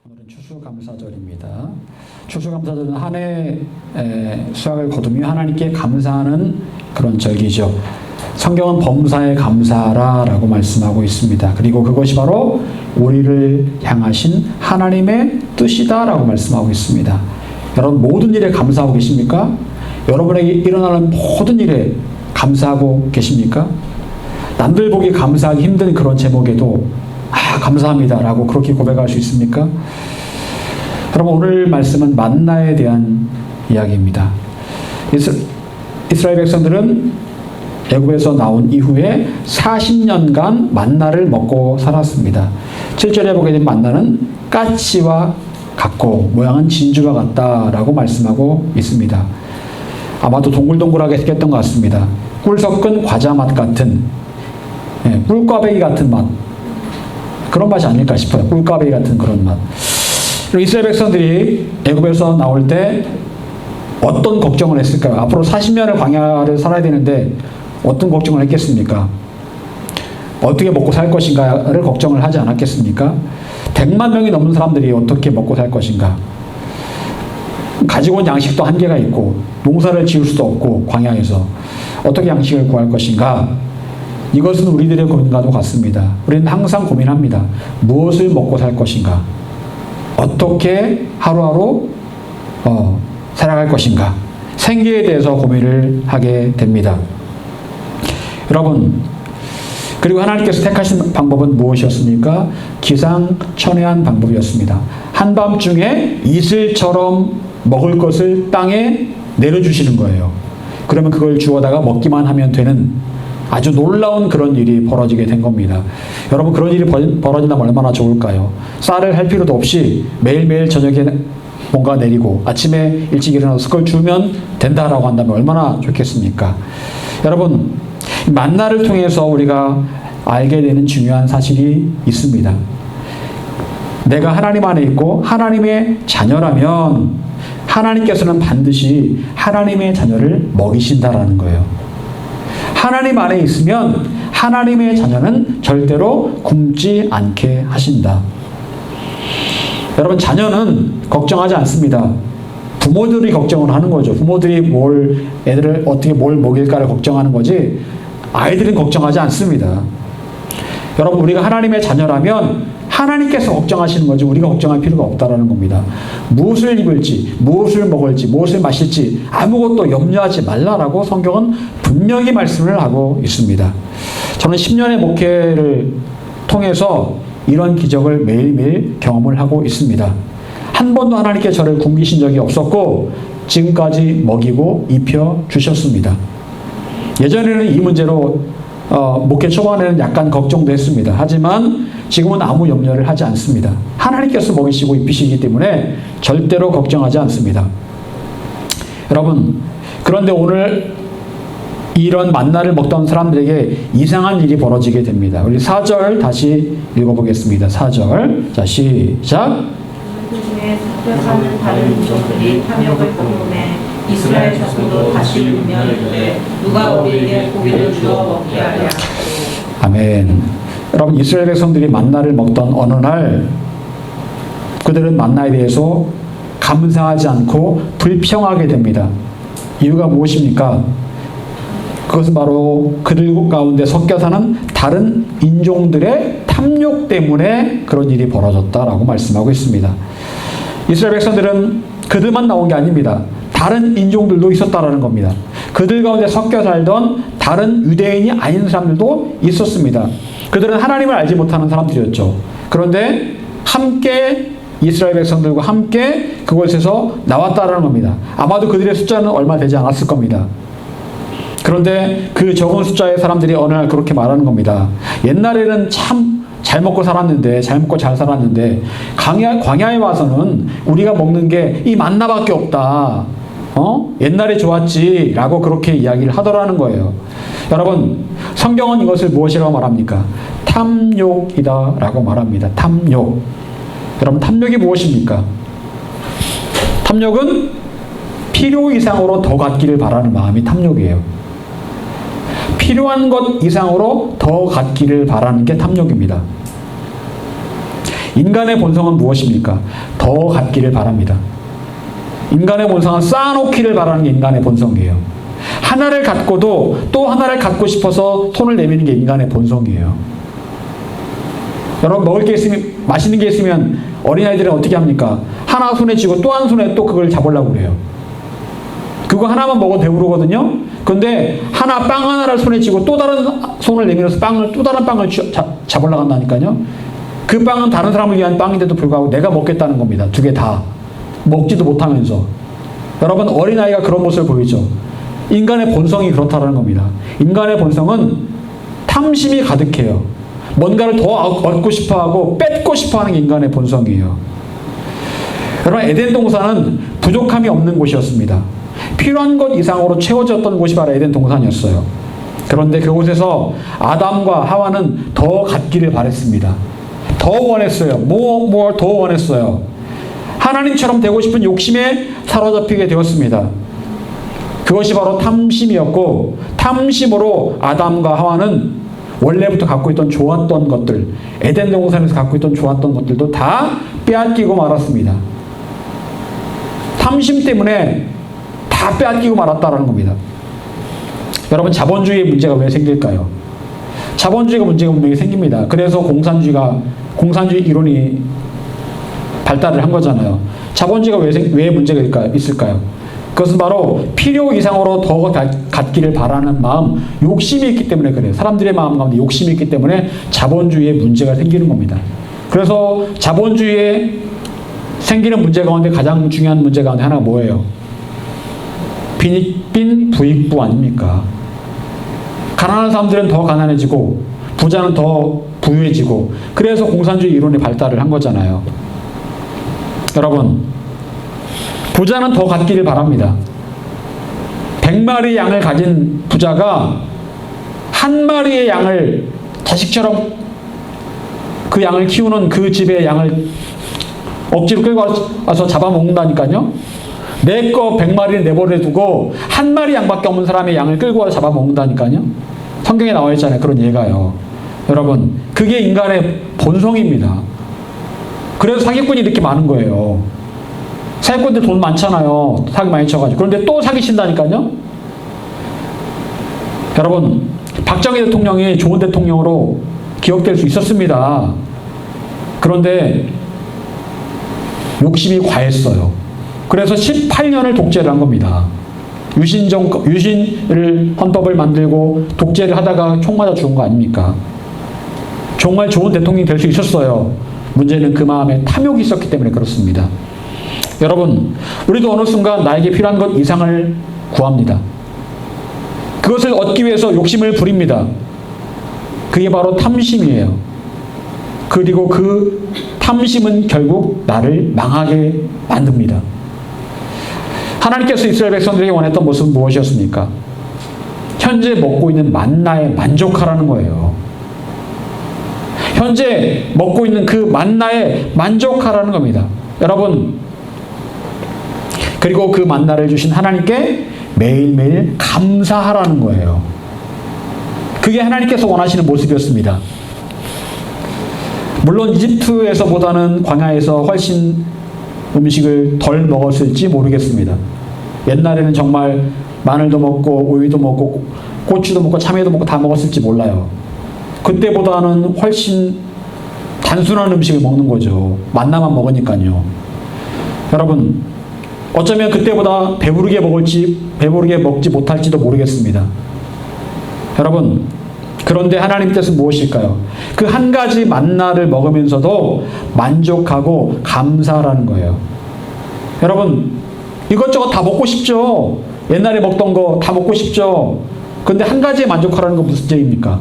오늘은 추수감사절입니다. 추수감사절은 한 해 수확을 거두며 하나님께 감사하는 그런 절기죠. 성경은 범사에 감사하라라고 말씀하고 있습니다. 그리고 그것이 바로 우리를 향하신 하나님의 뜻이다라고 말씀하고 있습니다. 여러분 모든 일에 감사하고 계십니까? 여러분에게 일어나는 모든 일에 감사하고 계십니까? 남들 보기 감사하기 힘든 그런 제목에도 감사합니다라고 그렇게 고백할 수 있습니까? 여러분 오늘 말씀은 만나에 대한 이야기입니다. 이스라엘 백성들은 애굽에서 나온 이후에 40년간 만나를 먹고 살았습니다. 7절에 보게 되면 만나는 까치와 같고 모양은 진주와 같다라고 말씀하고 있습니다. 아마도 동글동글하게 생겼던 것 같습니다. 꿀 섞은 과자 맛 같은 꿀꽈배기 같은 맛, 그런 맛이 아닐까 싶어요. 꿀꽈배기 같은 그런 맛. 이스라엘 백성들이 애굽에서 나올 때 어떤 걱정을 했을까요? 앞으로 40년을 광야를 살아야 되는데 어떤 걱정을 했겠습니까? 어떻게 먹고 살 것인가를 걱정을 하지 않았겠습니까? 100만 명이 넘는 사람들이 어떻게 먹고 살 것인가? 가지고 온 양식도 한계가 있고 농사를 지을 수도 없고 광야에서 어떻게 양식을 구할 것인가? 이것은 우리들의 고민과도 같습니다. 우리는 항상 고민합니다. 무엇을 먹고 살 것인가? 어떻게 하루하루 살아갈 것인가? 생계에 대해서 고민을 하게 됩니다. 여러분, 그리고 하나님께서 택하신 방법은 무엇이었습니까? 기상천외한 방법이었습니다. 한밤중에 이슬처럼 먹을 것을 땅에 내려주시는 거예요. 그러면 그걸 주워다가 먹기만 하면 되는 아주 놀라운 그런 일이 벌어지게 된 겁니다. 여러분 그런 일이 벌어진다면 얼마나 좋을까요? 쌀을 할 필요도 없이 매일매일 저녁에 뭔가 내리고 아침에 일찍 일어나서 그걸 주면 된다라고 한다면 얼마나 좋겠습니까? 여러분 만나를 통해서 우리가 알게 되는 중요한 사실이 있습니다. 내가 하나님 안에 있고 하나님의 자녀라면 하나님께서는 반드시 하나님의 자녀를 먹이신다라는 거예요. 하나님 안에 있으면 하나님의 자녀는 절대로 굶지 않게 하신다. 여러분 자녀는 걱정하지 않습니다. 부모들이 걱정을 하는 거죠. 부모들이 애들을 어떻게 뭘 먹일까를 걱정하는 거지 아이들은 걱정하지 않습니다. 여러분 우리가 하나님의 자녀라면 하나님께서 걱정하시는 거지 우리가 걱정할 필요가 없다라는 겁니다. 무엇을 입을지, 무엇을 먹을지, 무엇을 마실지 아무것도 염려하지 말라라고 성경은 분명히 말씀을 하고 있습니다. 저는 10년의 목회를 통해서 이런 기적을 매일매일 경험을 하고 있습니다. 한 번도 하나님께 저를 굶기신 적이 없었고 지금까지 먹이고 입혀 주셨습니다. 예전에는 이 문제로 목회 초반에는 약간 걱정도 했습니다. 하지만 지금은 아무 염려를 하지 않습니다. 하나님께서 먹이시고 입히시기 때문에 절대로 걱정하지 않습니다. 여러분, 그런데 오늘 이런 만나를 먹던 사람들에게 이상한 일이 벌어지게 됩니다. 우리 4절 다시 읽어보겠습니다. 4절. 자, 시작. 그 중에 섞여 사는 다른 민족들이 탐욕을 품음에 이스라엘 자손도 다시 분명히 이르되 누가 우리에게 고기를 주어 먹게 하랴. 아멘. 여러분 이스라엘 백성들이 만나를 먹던 어느 날 그들은 만나에 대해서 감사하지 않고 불평하게 됩니다. 이유가 무엇입니까? 그것은 바로 그들 가운데 섞여 사는 다른 인종들의 탐욕 때문에 그런 일이 벌어졌다라고 말씀하고 있습니다. 이스라엘 백성들은 그들만 나온 게 아닙니다. 다른 인종들도 있었다라는 겁니다. 그들 가운데 섞여 살던 다른 유대인이 아닌 사람들도 있었습니다. 그들은 하나님을 알지 못하는 사람들이었죠. 그런데 함께 이스라엘 백성들과 함께 그곳에서 나왔다라는 겁니다. 아마도 그들의 숫자는 얼마 되지 않았을 겁니다. 그런데 그 적은 숫자의 사람들이 어느 날 그렇게 말하는 겁니다. 옛날에는 참 잘 먹고 살았는데, 잘 먹고 잘 살았는데 광야에 와서는 우리가 먹는 게 이 만나밖에 없다. 옛날에 좋았지 라고 그렇게 이야기를 하더라는 거예요. 여러분 성경은 이것을 무엇이라고 말합니까? 탐욕이다 라고 말합니다. 탐욕. 여러분 탐욕이 무엇입니까? 탐욕은 필요 이상으로 더 갖기를 바라는 마음이 탐욕이에요. 필요한 것 이상으로 더 갖기를 바라는 게 탐욕입니다. 인간의 본성은 무엇입니까? 더 갖기를 바랍니다. 인간의 본성은 쌓아놓기를 바라는 게 인간의 본성이에요. 하나를 갖고도 또 하나를 갖고 싶어서 손을 내미는 게 인간의 본성이에요. 여러분, 먹을 게 있으면, 맛있는 게 있으면 어린아이들은 어떻게 합니까? 하나 손에 쥐고 또 한 손에 또 그걸 잡으려고 그래요. 그거 하나만 먹어도 배부르거든요? 근데 빵 하나를 손에 쥐고 또 다른 손을 내밀어서 또 다른 빵을 잡으려고 한다니까요? 그 빵은 다른 사람을 위한 빵인데도 불구하고 내가 먹겠다는 겁니다. 두 개 다. 먹지도 못하면서. 여러분, 어린아이가 그런 모습을 보이죠? 인간의 본성이 그렇다는 겁니다. 인간의 본성은 탐심이 가득해요. 뭔가를 더 얻고 싶어하고 뺏고 싶어하는 게 인간의 본성이에요. 여러분, 에덴 동산은 부족함이 없는 곳이었습니다. 필요한 것 이상으로 채워졌던 곳이 바로 에덴 동산이었어요. 그런데 그곳에서 아담과 하와는 더 갖기를 바랬습니다. 더 원했어요. 뭐 더 원했어요. 하나님처럼 되고 싶은 욕심에 사로잡히게 되었습니다. 그것이 바로 탐심이었고, 탐심으로 아담과 하와는 원래부터 갖고 있던 좋았던 것들, 에덴 동산에서 갖고 있던 좋았던 것들도 다 빼앗기고 말았습니다. 탐심 때문에 다 빼앗기고 말았다는 겁니다. 여러분, 자본주의의 문제가 왜 생길까요? 자본주의가 문제가 분명히 생깁니다. 그래서 공산주의 이론이 발달을 한 거잖아요. 자본주의가 왜 문제가 있을까요? 그것은 바로 필요 이상으로 더 갖기를 바라는 마음, 욕심이 있기 때문에 그래요. 사람들의 마음 가운데 욕심이 있기 때문에 자본주의에 문제가 생기는 겁니다. 그래서 자본주의에 생기는 문제 가운데 가장 중요한 문제 가운데 하나가 뭐예요? 빈익빈 부익부 아닙니까? 가난한 사람들은 더 가난해지고 부자는 더 부유해지고, 그래서 공산주의 이론이 발달을 한 거잖아요. 여러분, 부자는 더 갖기를 바랍니다. 100마리의 양을 가진 부자가 한 마리의 양을 자식처럼 그 양을 키우는 그 집의 양을 억지로 끌고 와서 잡아먹는다니까요. 내 거 100마리를 내버려 두고 한 마리 양밖에 없는 사람의 양을 끌고 와서 잡아먹는다니까요. 성경에 나와 있잖아요. 그런 예가요. 여러분, 그게 인간의 본성입니다. 그래서 사기꾼이 이렇게 많은 거예요. 사기꾼들 돈 많잖아요. 사기 많이 쳐가지고. 그런데 또 사기친다니까요. 여러분, 박정희 대통령이 좋은 대통령으로 기억될 수 있었습니다. 그런데 욕심이 과했어요. 그래서 18년을 독재를 한 겁니다. 유신을 헌법을 만들고 독재를 하다가 총 맞아 죽은 거 아닙니까? 정말 좋은 대통령이 될 수 있었어요. 문제는 그 마음에 탐욕이 있었기 때문에 그렇습니다. 여러분, 우리도 어느 순간 나에게 필요한 것 이상을 구합니다. 그것을 얻기 위해서 욕심을 부립니다. 그게 바로 탐심이에요. 그리고 그 탐심은 결국 나를 망하게 만듭니다. 하나님께서 이스라엘 백성들에게 원했던 모습은 무엇이었습니까? 현재 먹고 있는 만나에 만족하라는 거예요. 현재 먹고 있는 그 만나에 만족하라는 겁니다. 여러분, 그리고 그 만나를 주신 하나님께 매일매일 감사하라는 거예요. 그게 하나님께서 원하시는 모습이었습니다. 물론 이집트에서보다는 광야에서 훨씬 음식을 덜 먹었을지 모르겠습니다. 옛날에는 정말 마늘도 먹고 오이도 먹고 고추도 먹고 참외도 먹고 다 먹었을지 몰라요. 그때보다는 훨씬 단순한 음식을 먹는 거죠. 만나만 먹으니까요. 여러분, 어쩌면 그때보다 배부르게 먹지 못할지도 모르겠습니다. 여러분, 그런데 하나님 뜻은 무엇일까요? 그 한 가지 만나를 먹으면서도 만족하고 감사하라는 거예요. 여러분, 이것저것 다 먹고 싶죠? 옛날에 먹던 거 다 먹고 싶죠? 근데 한 가지에 만족하라는 건 무슨 죄입니까?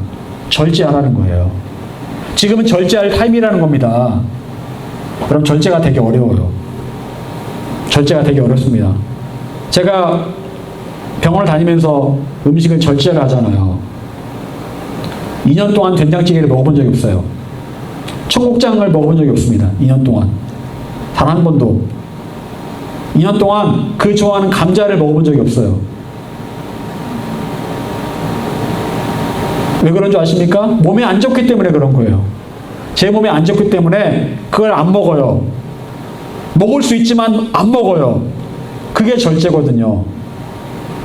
절제하라는 거예요. 지금은 절제할 타임이라는 겁니다. 그럼 절제가 되게 어려워요. 절제가 되게 어렵습니다. 제가 병원을 다니면서 음식을 절제를 하잖아요. 2년 동안 된장찌개를 먹어본 적이 없어요. 청국장을 먹어본 적이 없습니다. 2년 동안. 단 한 번도. 2년 동안 그 좋아하는 감자를 먹어본 적이 없어요. 왜 그런 줄 아십니까? 몸에 안 좋기 때문에 그런 거예요. 제 몸에 안 좋기 때문에 그걸 안 먹어요. 먹을 수 있지만 안 먹어요. 그게 절제거든요.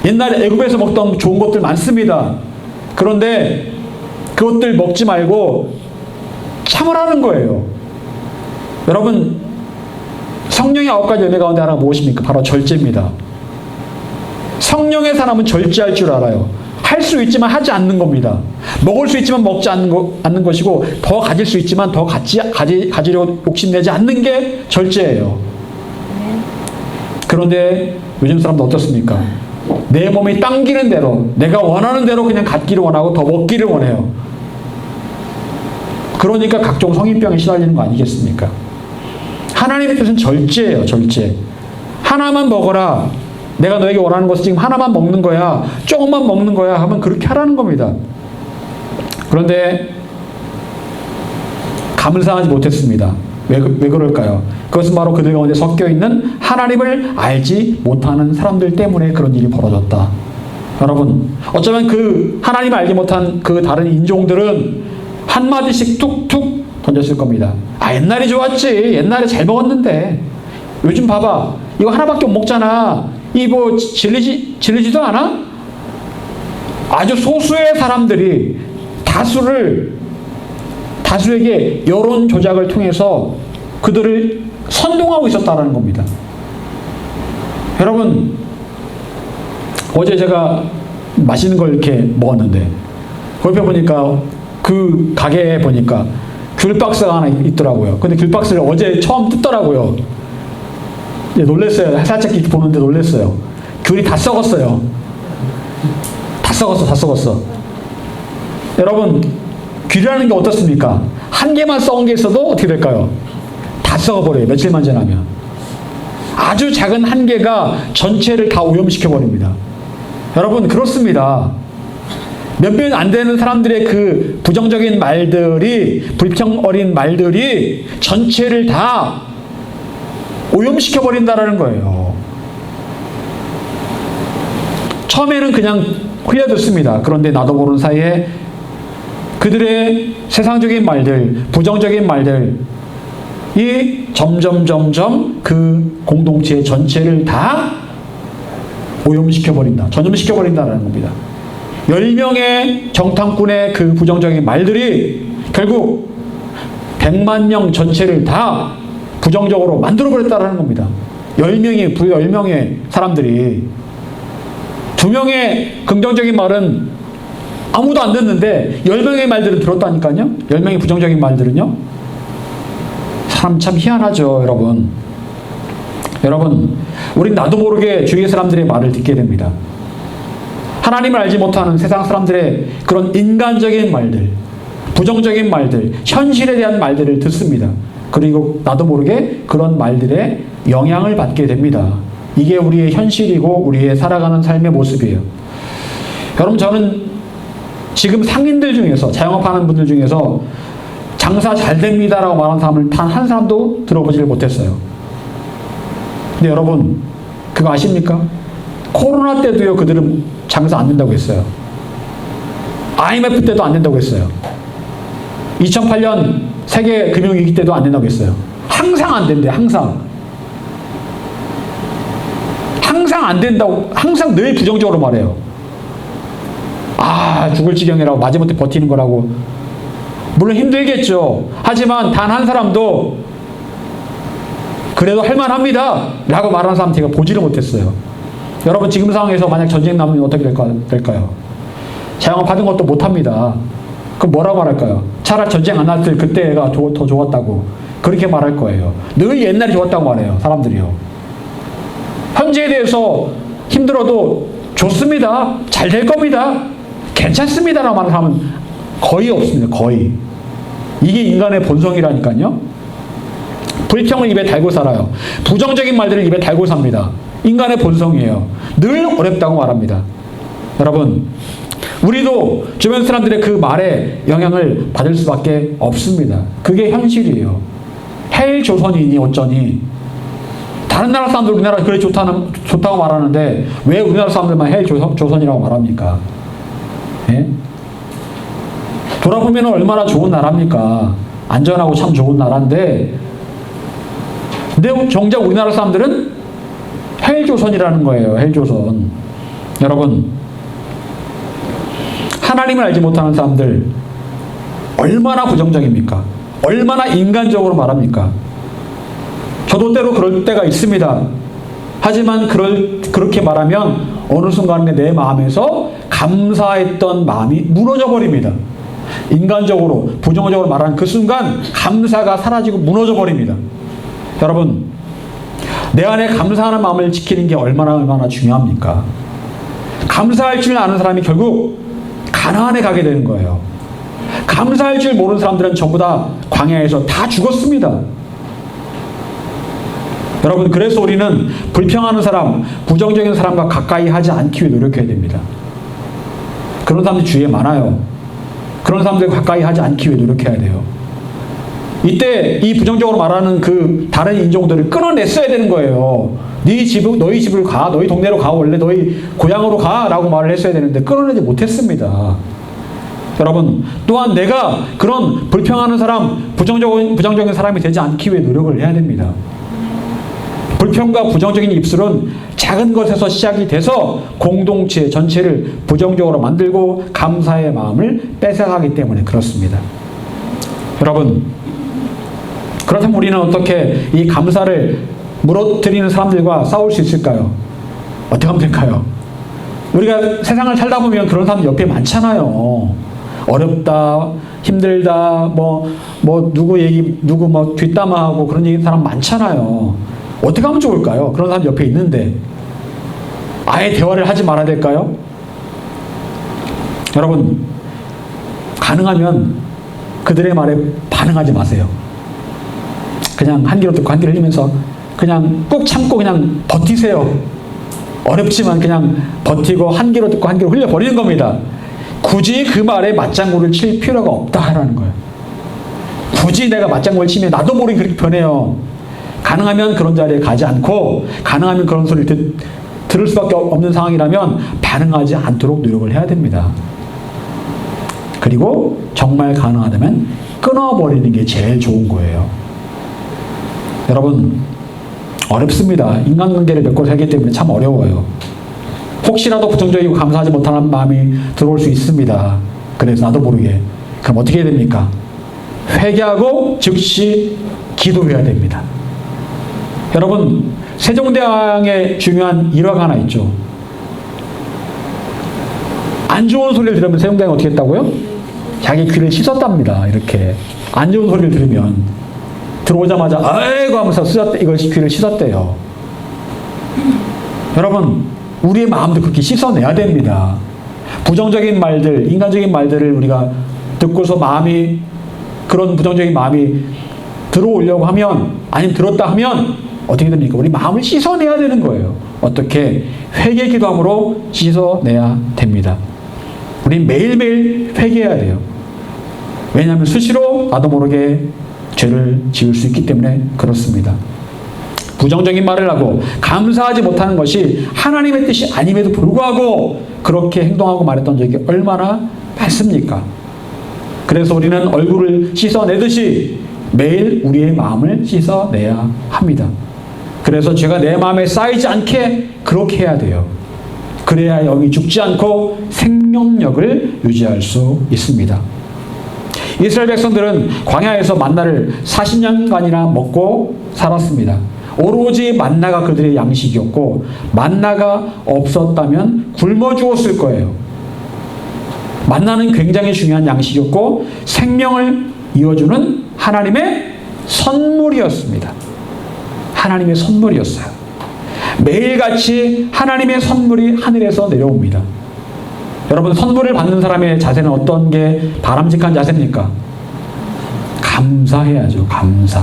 옛날에 애굽에서 먹던 좋은 것들 많습니다. 그런데 그것들 먹지 말고 참으라는 거예요. 여러분, 성령의 9가지 열매 가운데 하나가 무엇입니까? 바로 절제입니다. 성령의 사람은 절제할 줄 알아요. 할 수 있지만 하지 않는 겁니다. 먹을 수 있지만 먹지 않는 것이고, 더 가질 수 있지만 더 가지려고 욕심내지 않는 게 절제예요. 그런데 요즘 사람들 어떻습니까? 내 몸이 당기는 대로, 내가 원하는 대로 그냥 갖기를 원하고 더 먹기를 원해요. 그러니까 각종 성인병에 시달리는 거 아니겠습니까? 하나님의 뜻은 절제예요, 절제. 하나만 먹어라. 내가 너에게 원하는 것은 지금 하나만 먹는 거야. 조금만 먹는 거야. 하면 그렇게 하라는 겁니다. 그런데 감사하지 못했습니다. 왜 그럴까요? 그것은 바로 그들 가운데 섞여 있는 하나님을 알지 못하는 사람들 때문에 그런 일이 벌어졌다. 여러분, 어쩌면 그 하나님을 알지 못한 그 다른 인종들은 한마디씩 툭툭 던졌을 겁니다. 아, 옛날이 좋았지. 옛날에 잘 먹었는데. 요즘 봐봐. 이거 하나밖에 못 먹잖아. 이 뭐 질리지도 않아? 아주 소수의 사람들이 다수에게 여론 조작을 통해서 그들을 선동하고 있었다는 겁니다. 여러분, 어제 제가 맛있는 걸 이렇게 먹었는데 거기 보니까 그 가게에 보니까 귤 박스가 하나 있더라고요. 근데 귤 박스를 어제 처음 뜯더라고요. 놀랬어요. 살짝 이렇게 보는데 놀랬어요. 귤이 다 썩었어요. 다 썩었어. 여러분, 귤이라는 게 어떻습니까? 한 개만 썩은 게 있어도 어떻게 될까요? 다 썩어버려요. 며칠만 지나면. 아주 작은 한 개가 전체를 다 오염시켜버립니다. 여러분, 그렇습니다. 몇몇 안 되는 사람들의 그 부정적인 말들이, 불평 어린 말들이 전체를 다 오염시켜버린다라는 거예요. 처음에는 그냥 흘려듣습니다. 그런데 나도 모르는 사이에 그들의 세상적인 말들, 부정적인 말들이 점점 그 공동체 전체를 다 오염시켜버린다. 전염시켜버린다라는 겁니다. 10명의 정탐꾼의 그 부정적인 말들이 결국 100만 명 전체를 다 부정적으로 만들어버렸다는 겁니다. 10명의 사람들이 2명의 긍정적인 말은 아무도 안 듣는데 10명의 말들은 들었다니까요. 10명의 부정적인 말들은요. 사람 참 희한하죠, 여러분. 여러분, 우린 나도 모르게 주위의 사람들의 말을 듣게 됩니다. 하나님을 알지 못하는 세상 사람들의 그런 인간적인 말들, 부정적인 말들, 현실에 대한 말들을 듣습니다. 그리고 나도 모르게 그런 말들에 영향을 받게 됩니다. 이게 우리의 현실이고 우리의 살아가는 삶의 모습이에요. 여러분, 저는 지금 상인들 중에서, 자영업하는 분들 중에서 장사 잘 됩니다라고 말하는 사람을 단 한 사람도 들어보지를 못했어요. 근데 여러분, 그거 아십니까? 코로나 때도요, 그들은 장사 안 된다고 했어요. IMF 때도 안 된다고 했어요. 2008년 세계 금융위기 때도 안 된다고 했어요. 항상 안 된대, 항상. 항상 안 된다고, 항상 늘 부정적으로 말해요. 아, 죽을 지경이라고, 마지못해 버티는 거라고. 물론 힘들겠죠. 하지만 단 한 사람도 그래도 할만합니다 라고 말하는 사람 제가 보지를 못했어요. 여러분, 지금 상황에서 만약 전쟁 나면 어떻게 될까요? 자영업 하는 것도 못합니다. 그럼 뭐라고 말할까요? 차라리 전쟁 안 날 때 그때가 더 좋았다고 그렇게 말할 거예요. 늘 옛날이 좋았다고 말해요, 사람들이요. 현재에 대해서 힘들어도 좋습니다, 잘 될 겁니다, 괜찮습니다 라고 말하는 사람은 거의 없습니다. 거의. 이게 인간의 본성이라니까요. 불평을 입에 달고 살아요. 부정적인 말들을 입에 달고 삽니다. 인간의 본성이에요. 늘 어렵다고 말합니다. 여러분, 우리도 주변 사람들의 그 말에 영향을 받을 수밖에 없습니다. 그게 현실이에요. 헬조선이니 어쩌니. 다른 나라 사람들 우리나라 그래 좋다고 말하는데 왜 우리나라 사람들만 헬조선이라고 말합니까? 예? 돌아보면 얼마나 좋은 나라입니까? 안전하고 참 좋은 나라인데, 근데 정작 우리나라 사람들은 헬조선이라는 거예요. 헬조선. 여러분, 하나님을 알지 못하는 사람들 얼마나 부정적입니까? 얼마나 인간적으로 말합니까? 저도 때로 그럴 때가 있습니다. 하지만 그렇게 말하면 어느 순간에 내 마음에서 감사했던 마음이 무너져 버립니다. 인간적으로 부정적으로 말하는 그 순간 감사가 사라지고 무너져 버립니다. 여러분, 내 안에 감사하는 마음을 지키는 게 얼마나 중요합니까? 감사할 줄 아는 사람이 결국 가나안에 가게 되는 거예요. 감사할 줄 모르는 사람들은 전부 다 광야에서 다 죽었습니다. 여러분, 그래서 우리는 불평하는 사람, 부정적인 사람과 가까이 하지 않기 위해 노력해야 됩니다. 그런 사람들이 주위에 많아요. 그런 사람들 가까이 하지 않기 위해 노력해야 돼요. 이때 이 부정적으로 말하는 그 다른 인종들을 끊어냈어야 되는 거예요. 너희 집을 가, 너희 동네로 가, 원래 너희 고향으로 가 라고 말을 했어야 되는데 끊어내지 못했습니다. 여러분, 또한 내가 그런 불평하는 사람, 부정적인 사람이 되지 않기 위해 노력을 해야 됩니다. 불평과 부정적인 입술은 작은 것에서 시작이 돼서 공동체 전체를 부정적으로 만들고 감사의 마음을 뺏어가기 때문에 그렇습니다. 여러분, 그렇다면 우리는 어떻게 이 감사를 무너뜨리는 사람들과 싸울 수 있을까요? 어떻게 하면 될까요? 우리가 세상을 살다 보면 그런 사람들 옆에 많잖아요. 어렵다, 힘들다, 누구 뒷담화하고 그런 얘기 사람 많잖아요. 어떻게 하면 좋을까요? 그런 사람 옆에 있는데 아예 대화를 하지 말아야 될까요? 여러분, 가능하면 그들의 말에 반응하지 마세요. 그냥 한 귀로 듣고 한 귀로 흘리면서 그냥 꾹 참고 그냥 버티세요. 어렵지만 그냥 버티고 한 귀로 듣고 한 귀로 흘려버리는 겁니다. 굳이 그 말에 맞장구를 칠 필요가 없다라는 거예요. 굳이 내가 맞장구를 치면 나도 모르게 그렇게 변해요. 가능하면 그런 자리에 가지 않고, 가능하면 그런 소리를 들을 수밖에 없는 상황이라면 반응하지 않도록 노력을 해야 됩니다. 그리고 정말 가능하다면 끊어버리는 게 제일 좋은 거예요. 여러분, 어렵습니다. 인간관계를 맺고 살기 때문에 참 어려워요. 혹시라도 부정적이고 감사하지 못하는 마음이 들어올 수 있습니다. 그래서 나도 모르게. 그럼 어떻게 해야 됩니까? 회개하고 즉시 기도해야 됩니다. 여러분, 세종대왕의 중요한 일화가 하나 있죠. 안 좋은 소리를 들으면 세종대왕이 어떻게 했다고요? 자기 귀를 씻었답니다. 이렇게 안 좋은 소리를 들으면 들어오자마자 아이고 하면서 이걸 귀를 씻었대요. 여러분, 우리의 마음도 그렇게 씻어내야 됩니다. 부정적인 말들, 인간적인 말들을 우리가 듣고서 그런 부정적인 마음이 들어오려고 하면, 아니면 들었다 하면 어떻게 됩니까? 우리 마음을 씻어내야 되는 거예요. 어떻게? 회개 기도함으로 씻어내야 됩니다. 우리 매일매일 회개해야 돼요. 왜냐하면 수시로 나도 모르게 죄를 지을 수 있기 때문에 그렇습니다. 부정적인 말을 하고 감사하지 못하는 것이 하나님의 뜻이 아님에도 불구하고 그렇게 행동하고 말했던 적이 얼마나 많습니까? 그래서 우리는 얼굴을 씻어내듯이 매일 우리의 마음을 씻어내야 합니다. 그래서 죄가 내 마음에 쌓이지 않게 그렇게 해야 돼요. 그래야 영이 죽지 않고 생명력을 유지할 수 있습니다. 이스라엘 백성들은 광야에서 만나를 40년간이나 먹고 살았습니다. 오로지 만나가 그들의 양식이었고, 만나가 없었다면 굶어 죽었을 거예요. 만나는 굉장히 중요한 양식이었고 생명을 이어주는 하나님의 선물이었습니다. 하나님의 선물이었어요. 매일같이 하나님의 선물이 하늘에서 내려옵니다. 여러분, 선물을 받는 사람의 자세는 어떤 게 바람직한 자세입니까? 감사해야죠. 감사.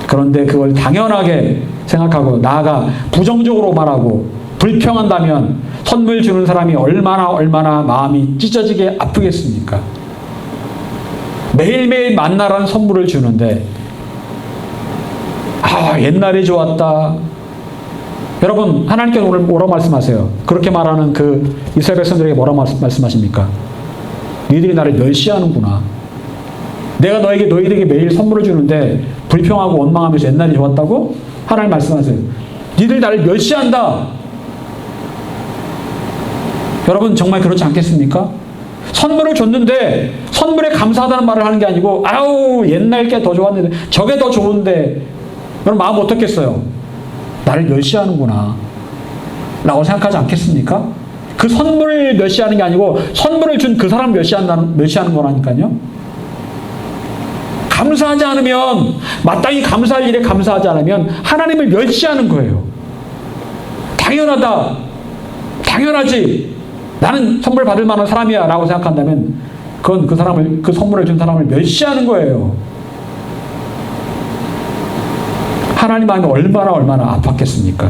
그런데 그걸 당연하게 생각하고 나아가 부정적으로 말하고 불평한다면 선물 주는 사람이 얼마나 마음이 찢어지게 아프겠습니까? 매일매일 만나라는 선물을 주는데 옛날이 좋았다. 여러분, 하나님께서 오늘 뭐라고 말씀하세요? 그렇게 말하는 그 이스라엘 백성들에게 뭐라고 말씀하십니까? 너희들이 나를 멸시하는구나. 내가 너희들에게 매일 선물을 주는데 불평하고 원망하면서 옛날이 좋았다고? 하나님 말씀하세요. 니들 나를 멸시한다. 여러분 정말 그렇지 않겠습니까? 선물을 줬는데 선물에 감사하다는 말을 하는 게 아니고 아우 옛날 게 더 좋았는데 저게 더 좋은데 여러분 마음 어떻겠어요? 나를 멸시하는구나 라고 생각하지 않겠습니까? 그 선물을 멸시하는 게 아니고 선물을 준 그 사람 멸시하는 거라니까요. 감사하지 않으면 마땅히 감사할 일에 감사하지 않으면 하나님을 멸시하는 거예요. 당연하다. 당연하지. 나는 선물 받을 만한 사람이야 라고 생각한다면 그건 그 선물을 준 사람을 멸시하는 거예요. 하나님 마음이 얼마나 아팠겠습니까?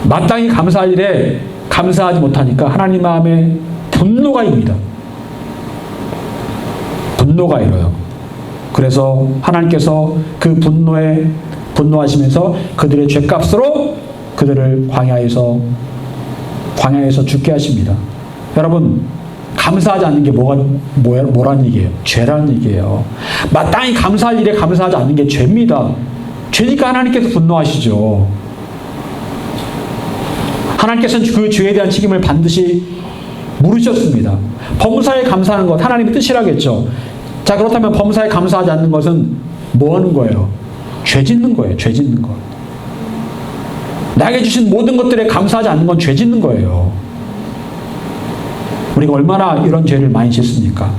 마땅히 감사할 일에 감사하지 못하니까 하나님 마음에 분노가 일니다. 분노가 일어요. 그래서 하나님께서 그 분노하시면서 그들의 죄값으로 그들을 광야에서 죽게 하십니다. 여러분 감사하지 않는 게 뭐란 얘기예요? 죄라는 얘기예요. 마땅히 감사할 일에 감사하지 않는 게 죄입니다. 죄니까 하나님께서 분노하시죠. 하나님께서는 그 죄에 대한 책임을 반드시 물으셨습니다. 범사에 감사하는 것 하나님의 뜻이라겠죠. 자 그렇다면 범사에 감사하지 않는 것은 뭐 하는 거예요? 죄 짓는 거예요. 죄 짓는 것. 나에게 주신 모든 것들에 감사하지 않는 건 죄 짓는 거예요. 우리가 얼마나 이런 죄를 많이 짓습니까?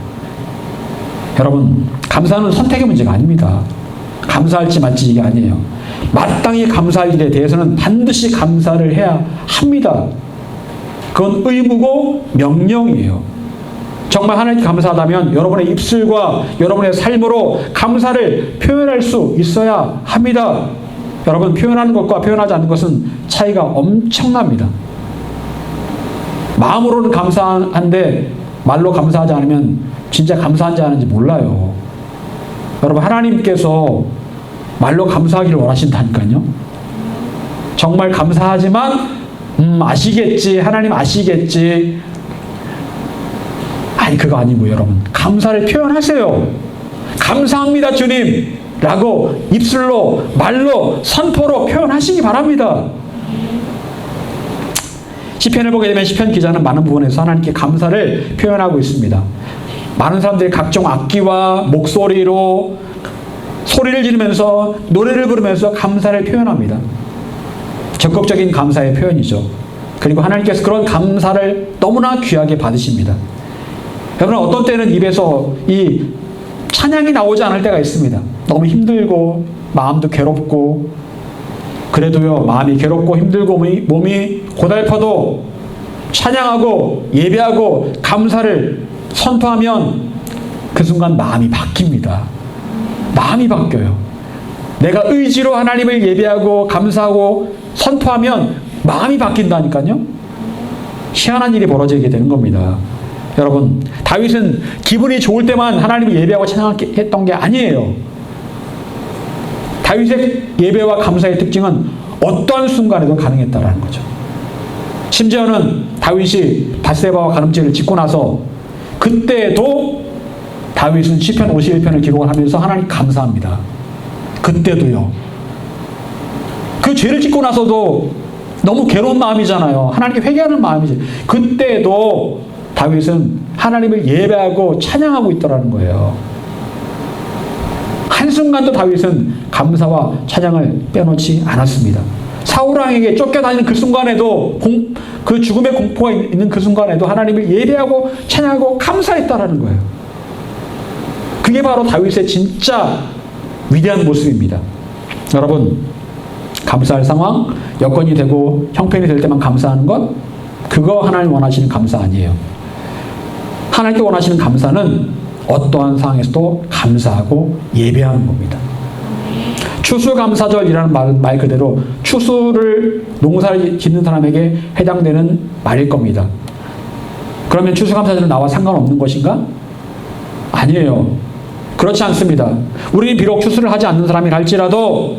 여러분 감사는 선택의 문제가 아닙니다. 감사할지 말지 이게 아니에요. 마땅히 감사할 일에 대해서는 반드시 감사를 해야 합니다. 그건 의무고 명령이에요. 정말 하나님께 감사하다면 여러분의 입술과 여러분의 삶으로 감사를 표현할 수 있어야 합니다. 여러분 표현하는 것과 표현하지 않는 것은 차이가 엄청납니다. 마음으로는 감사한데 말로 감사하지 않으면 진짜 감사한지 아닌지 몰라요. 여러분 하나님께서 말로 감사하기를 원하신다니까요. 정말 감사하지만 아시겠지 하나님 아시겠지 아니 그거 아니고 여러분 감사를 표현하세요. 감사합니다 주님 라고 입술로 말로 선포로 표현하시기 바랍니다. 시편을 보게 되면 시편 기자는 많은 부분에서 하나님께 감사를 표현하고 있습니다. 많은 사람들이 각종 악기와 목소리로 소리를 지르면서 노래를 부르면서 감사를 표현합니다. 적극적인 감사의 표현이죠. 그리고 하나님께서 그런 감사를 너무나 귀하게 받으십니다. 여러분 어떤 때는 입에서 이 찬양이 나오지 않을 때가 있습니다. 너무 힘들고 마음도 괴롭고 그래도요 마음이 괴롭고 힘들고 몸이 고달퍼도 찬양하고 예배하고 감사를 선포하면 그 순간 마음이 바뀝니다. 마음이 바뀌어요. 내가 의지로 하나님을 예배하고 감사하고 선포하면 마음이 바뀐다니까요. 희한한 일이 벌어지게 되는 겁니다. 여러분 다윗은 기분이 좋을 때만 하나님을 예배하고 찬양했던 게 아니에요. 다윗의 예배와 감사의 특징은 어떠한 순간에도 가능했다라는 거죠. 심지어는 다윗이 밧세바와 가늠죄를 짓고 나서 그때도 다윗은 시편 51편을 기록을 하면서 하나님 감사합니다. 그때도요. 그 죄를 짓고 나서도 너무 괴로운 마음이잖아요. 하나님께 회개하는 마음이지. 그때도 다윗은 하나님을 예배하고 찬양하고 있더라는 거예요. 한순간도 다윗은 감사와 찬양을 빼놓지 않았습니다. 사울왕에게 쫓겨다니는 그 순간에도 그 죽음의 공포가 있는 그 순간에도 하나님을 예배하고 찬양하고 감사했다라는 거예요. 그게 바로 다윗의 진짜 위대한 모습입니다. 여러분 감사할 상황, 여건이 되고 형편이 될 때만 감사하는 것 그거 하나님 원하시는 감사 아니에요. 하나님께 원하시는 감사는 어떠한 상황에서도 감사하고 예배하는 겁니다. 추수감사절이라는 말 그대로 농사를 짓는 사람에게 해당되는 말일 겁니다. 그러면 추수감사절은 나와 상관없는 것인가? 아니에요. 그렇지 않습니다. 우리는 비록 추수를 하지 않는 사람이라 할지라도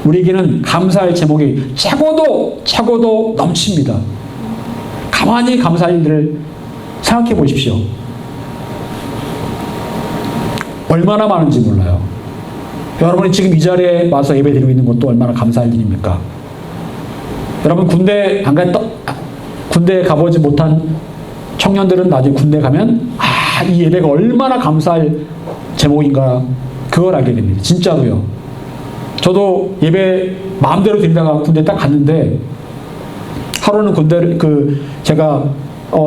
우리에게는 감사할 제목이 차고도 넘칩니다. 가만히 감사할 일들을 생각해 보십시오. 얼마나 많은지 몰라요. 여러분이 지금 이 자리에 와서 예배 드리고 있는 것도 얼마나 감사할 일입니까? 여러분 군대 가보지 못한 청년들은 나중에 군대 가면 이 예배가 얼마나 감사할 제목인가 그걸 알게 됩니다. 진짜로요. 저도 예배 마음대로 드리다가 군대 딱 갔는데 하루는 군대를 제가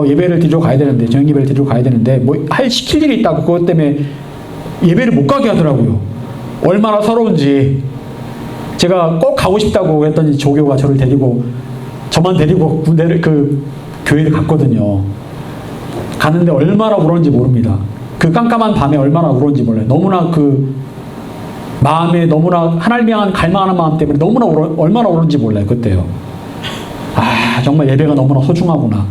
예배를 드리러 가야 되는데 저녁 예배를 드리러 가야 되는데 시킬 일이 있다고 그것 때문에 예배를 못 가게 하더라고요. 얼마나 서러운지. 제가 꼭 가고 싶다고 했더니 조교가 저만 데리고 군대를 교회를 갔거든요. 가는데 얼마나 울었는지 모릅니다. 그 깜깜한 밤에 얼마나 울었는지 몰라요. 너무나 마음에 너무나 하나님 향한 갈망하는 마음 때문에 너무나 얼마나 울었는지 몰라요. 그때요. 정말 예배가 너무나 소중하구나.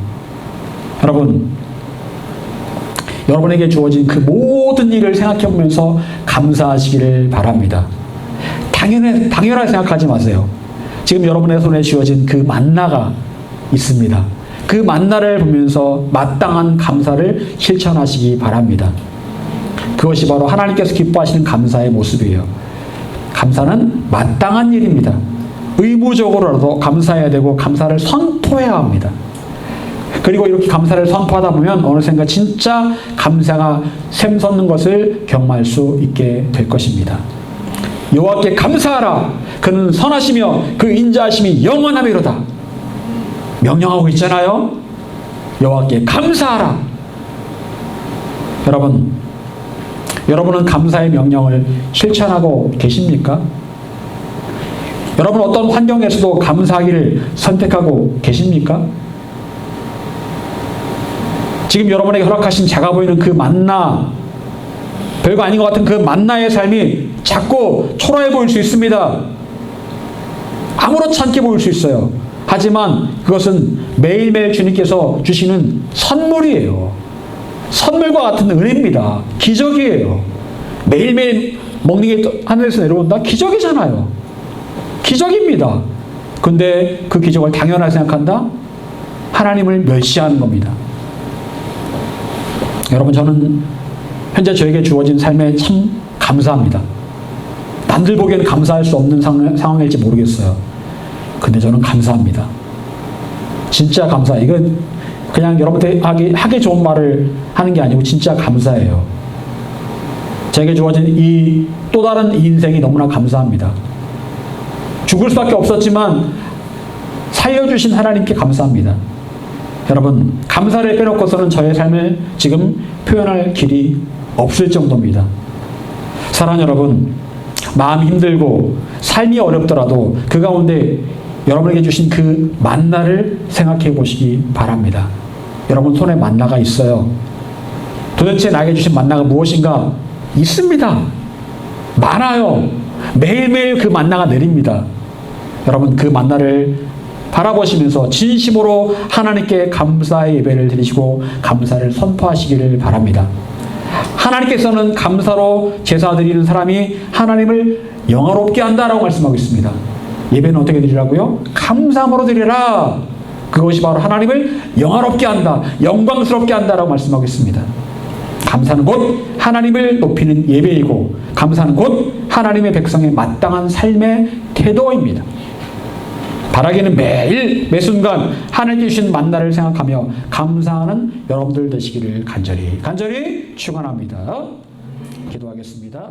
여러분에게 주어진 그 모든 일을 생각해 보면서 감사하시기를 바랍니다. 당연하게 생각하지 마세요. 지금 여러분의 손에 쥐어진 그 만나가 있습니다. 그 만나를 보면서 마땅한 감사를 실천하시기 바랍니다. 그것이 바로 하나님께서 기뻐하시는 감사의 모습이에요. 감사는 마땅한 일입니다. 의무적으로라도 감사해야 되고 감사를 선포해야 합니다. 그리고 이렇게 감사를 선포하다 보면 어느샌가 진짜 감사가 샘솟는 것을 경험할 수 있게 될 것입니다. 여호와께 감사하라. 그는 선하시며 그 인자하심이 영원하미로다. 명령하고 있잖아요. 여호와께 감사하라. 여러분은 감사의 명령을 실천하고 계십니까? 여러분 어떤 환경에서도 감사하기를 선택하고 계십니까? 지금 여러분에게 허락하신 작아 보이는 그 만나, 별거 아닌 것 같은 그 만나의 삶이 작고 초라해 보일 수 있습니다. 아무렇지 않게 보일 수 있어요. 하지만 그것은 매일매일 주님께서 주시는 선물이에요. 선물과 같은 은혜입니다. 기적이에요. 매일매일 먹는 게 하늘에서 내려온다? 기적이잖아요. 기적입니다. 근데 그 기적을 당연하게 생각한다? 하나님을 멸시하는 겁니다. 여러분, 저는 현재 저에게 주어진 삶에 참 감사합니다. 남들 보기에는 감사할 수 없는 상황일지 모르겠어요. 근데 저는 감사합니다. 진짜 감사. 이건 그냥 여러분한테 하기 좋은 말을 하는 게 아니고 진짜 감사해요. 저에게 주어진 이 또 다른 인생이 너무나 감사합니다. 죽을 수밖에 없었지만 살려주신 하나님께 감사합니다. 여러분, 감사를 빼놓고서는 저의 삶을 지금 표현할 길이 없을 정도입니다. 사랑하는 여러분, 마음이 힘들고 삶이 어렵더라도 그 가운데 여러분에게 주신 그 만나를 생각해 보시기 바랍니다. 여러분 손에 만나가 있어요. 도대체 나에게 주신 만나가 무엇인가? 있습니다. 많아요. 매일매일 그 만나가 내립니다. 여러분, 그 만나를 바라보시면서 진심으로 하나님께 감사의 예배를 드리시고 감사를 선포하시기를 바랍니다. 하나님께서는 감사로 제사 드리는 사람이 하나님을 영화롭게 한다라고 말씀하고 있습니다. 예배는 어떻게 드리라고요? 감사함으로 드리라. 그것이 바로 하나님을 영화롭게 한다, 영광스럽게 한다라고 말씀하고 있습니다. 감사는 곧 하나님을 높이는 예배이고 감사는 곧 하나님의 백성의 마땅한 삶의 태도입니다. 바라기는 매일 매순간 하나님께 주신 만나를 생각하며 감사하는 여러분들 되시기를 간절히 축원합니다. 기도하겠습니다.